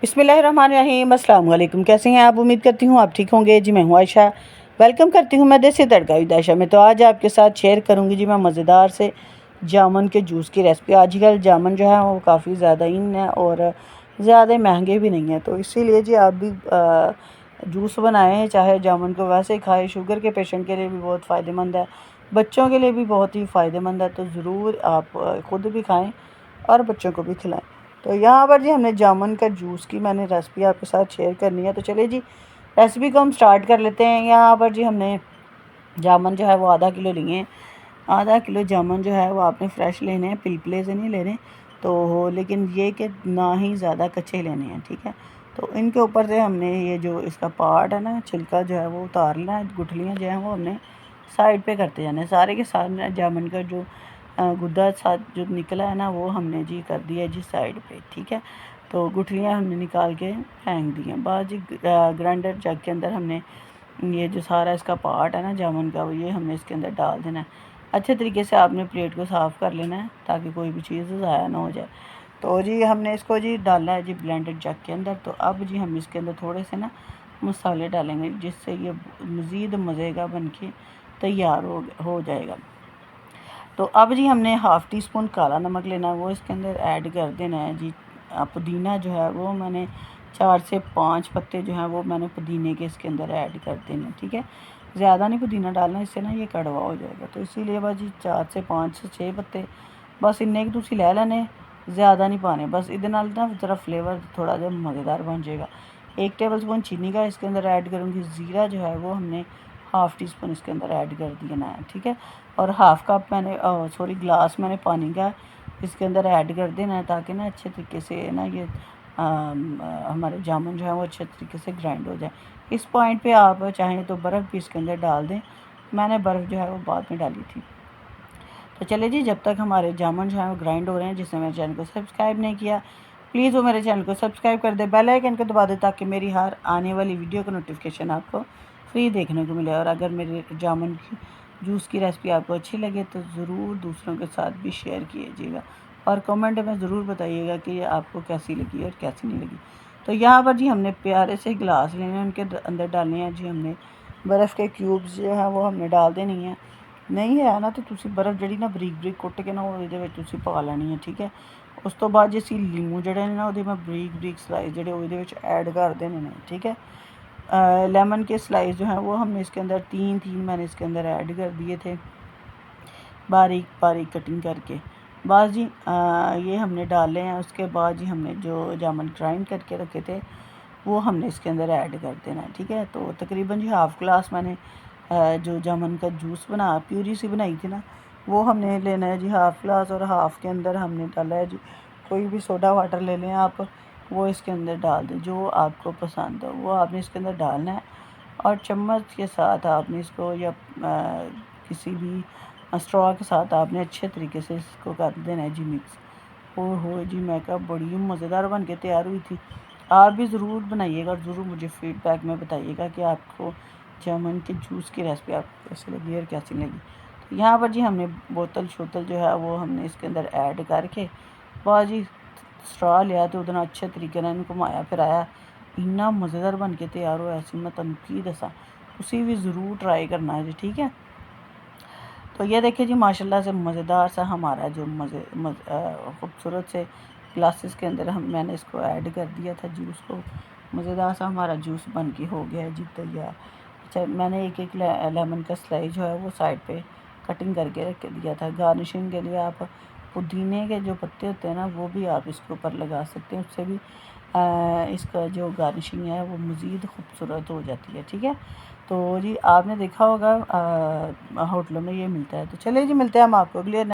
बिस्मिल्लाहिर्रहमानिर्रहीम। अस्सलाम वालेकुम। कैसे हैं आप? उम्मीद करती हूँ आप ठीक होंगे। जी मैं हूँ आयशा, वेलकम करती हूँ मैं देसी तड़का विद आयशा में। तो आज आपके साथ शेयर करूँगी जी मैं मज़ेदार से जामुन के जूस की रेसिपी। आजकल जामुन जो है वो काफ़ी ज़्यादा इन है और ज़्यादा महंगे भी नहीं हैं, तो इसीलिए जी आप भी जूस बनाएं, चाहे जामुन को वैसे ही खाएँ। शुगर के पेशेंट के लिए भी बहुत फ़ायदेमंद है, बच्चों के लिए भी बहुत ही फ़ायदेमंद है, तो ज़रूर आप ख़ुद भी खाएँ और बच्चों को भी खिलाएं। तो यहाँ पर जी हमने जामुन का जूस की मैंने रेसिपी आपके साथ शेयर करनी है। तो चलिए जी रेसिपी को हम स्टार्ट कर लेते हैं। यहाँ पर जी हमने जामुन जो है वो आधा किलो लिए हैं। आधा किलो जामुन जो है वो आपने फ्रेश लेने हैं, पिलपले से नहीं लेने, तो लेकिन ये कि ना ही ज़्यादा कच्चे लेने हैं, ठीक है। तो इनके ऊपर से हमने ये जो इसका पार्ट है ना, छिलका जो है वो उतार लेना है। गुठलियाँ जो हैं वो हमने साइड पे करते जाना है। सारे के सारे जामुन का जो गुद्दा साथ जो निकला है ना, वो हमने जी कर दिया जी साइड पे, ठीक है। तो गुठलियाँ हमने निकाल के फेंक दी हैं। बाद जी ग्राइंडर जग के अंदर हमने ये जो सारा इसका पार्ट है ना जामुन का, वो ये हमने इसके अंदर डाल देना है। अच्छे तरीके से आपने प्लेट को साफ़ कर लेना है ताकि कोई भी चीज़ ज़ाया ना हो जाए। तो जी हमने इसको जी डाला है जी ब्लेंडर जग के अंदर। तो अब जी हम इसके अंदर थोड़े से ना मसाले डालेंगे, जिससे ये मज़ीद मज़े का बन के तैयार हो जाएगा। तो अब जी हमने हाफ़ टी स्पून काला नमक लेना है, वो इसके अंदर ऐड कर देना है जी। पुदीना जो है वो मैंने 4 से 5 पत्ते जो हैं वो मैंने पुदीने के इसके अंदर ऐड कर देने, ठीक है। ज़्यादा नहीं पुदीना डालना, इससे ना ये कड़वा हो जाएगा। तो इसीलिए बस जी 4 से 5 से 6 पत्ते बस इन्ने की तुसी लै लैने, ज़्यादा नहीं पाने। बस इहदे नाल ना ज़रा फ्लेवर थोड़ा जिहा मज़ेदार बन जाएगा। 1 टेबल स्पून चीनी का इसके अंदर ऐड करूँगी। ज़ीरा जो है वो हमने हाफ़ टी स्पून इसके अंदर ऐड कर देना है, ठीक है। और हाफ़ कप मैंने ग्लास मैंने पानी का इसके अंदर ऐड कर देना है, ताकि ना अच्छे तरीके से ना ये हमारे जामुन जो है वो अच्छे तरीके से ग्राइंड हो जाए। इस पॉइंट पे आप चाहें तो बर्फ़ भी इसके अंदर डाल दें। मैंने बर्फ़ जो है वो बाद में डाली थी। तो चलिए जी, जब तक हमारे जामुन जो है वो ग्राइंड हो रहे हैं, जिसने मेरे चैनल को सब्सक्राइब नहीं किया प्लीज़ वो मेरे चैनल को सब्सक्राइब कर दे, बेल आइकन को दबा दे, ताकि मेरी हर आने वाली वीडियो का नोटिफिकेशन आपको फ्री देखने को मिले। और अगर मेरे जामुन की जूस की रेसिपी आपको अच्छी लगे तो ज़रूर दूसरों के साथ भी शेयर कीजिएगा और कमेंट में ज़रूर बताइएगा कि ये आपको कैसी लगी और कैसी नहीं लगी। तो यहाँ पर जी हमने प्यारे से गिलास लेने हैं, उनके अंदर डालने हैं जी हमने बर्फ़ के क्यूब्स जो हैं वो हमने डाल देनी है। नहीं है ना तो तुसी बर्फ़ जी ना बरीक बरीक कुट के ना वो पा लेनी है, ठीक है। उस तो बाद जी लीमू जड़े ने ना वो बरीक बरीक स्लाइस जो ऐड कर देने ने, ठीक है। लेमन के स्लाइस जो हैं वो हमने इसके अंदर तीन मैंने इसके अंदर ऐड कर दिए थे, बारीक बारीक कटिंग करके। बस जी ये हमने डाले हैं। उसके बाद जी हमने जो जामुन ग्राइंड करके रखे थे वो हमने इसके अंदर ऐड कर देना है, ठीक है। तो तकरीबन जी हाफ़ ग्लास मैंने जो जामुन का जूस प्यूरी सी बनाई थी ना, वो हमने लेना है जी हाफ़ ग्लास। और हाफ़ के अंदर हमने डाला है जी कोई भी सोडा वाटर ले लें आप, वो इसके अंदर डाल दें, जो आपको पसंद हो वो आपने इसके अंदर डालना है। और चम्मच के साथ आपने इसको या किसी भी स्ट्रॉ के साथ आपने अच्छे तरीके से इसको कर देना है जी मिक्स। हो जी मैं कहा बड़ी मज़ेदार बन के तैयार हुई थी। आप भी ज़रूर बनाइएगा और ज़रूर मुझे फ़ीडबैक में बताइएगा कि आपको जामुन के जूस की रेसिपी आपको कैसी लगी और कैसी लगी। तो यहाँ पर जी हमने बोतल शोतल जो है वो हमने इसके अंदर ऐड करके बाद जी स्ट्रॉ लिया, तो उतना अच्छे तरीके ने घुमाया फिराया, इन्ना मज़ेदार बन के तैयार होया सी। मैं तुहानू की दसा, तुसी भी ज़रूर ट्राई करना है जी, ठीक है। तो ये देखिए जी माशाल्लाह से मज़ेदार सा हमारा जो खूबसूरत से ग्लासेस के अंदर मैंने इसको ऐड कर दिया था जूस को। मज़ेदार सा हमारा जूस बन के हो गया है जी तैयार। अच्छा, मैंने एक लेमन का स्लाइस जो है वो साइड पे कटिंग करके रख दिया था। गार्निशिंग के लिए आप पुदीने के जो पत्ते होते हैं ना वो भी आप इसके ऊपर लगा सकते हैं, उससे भी इसका जो गार्निशिंग है वो मज़ीद खूबसूरत हो जाती है, ठीक है। तो जी आपने देखा होगा होटलों में ये मिलता है। तो चलिए जी मिलते हैं हम आपको अगले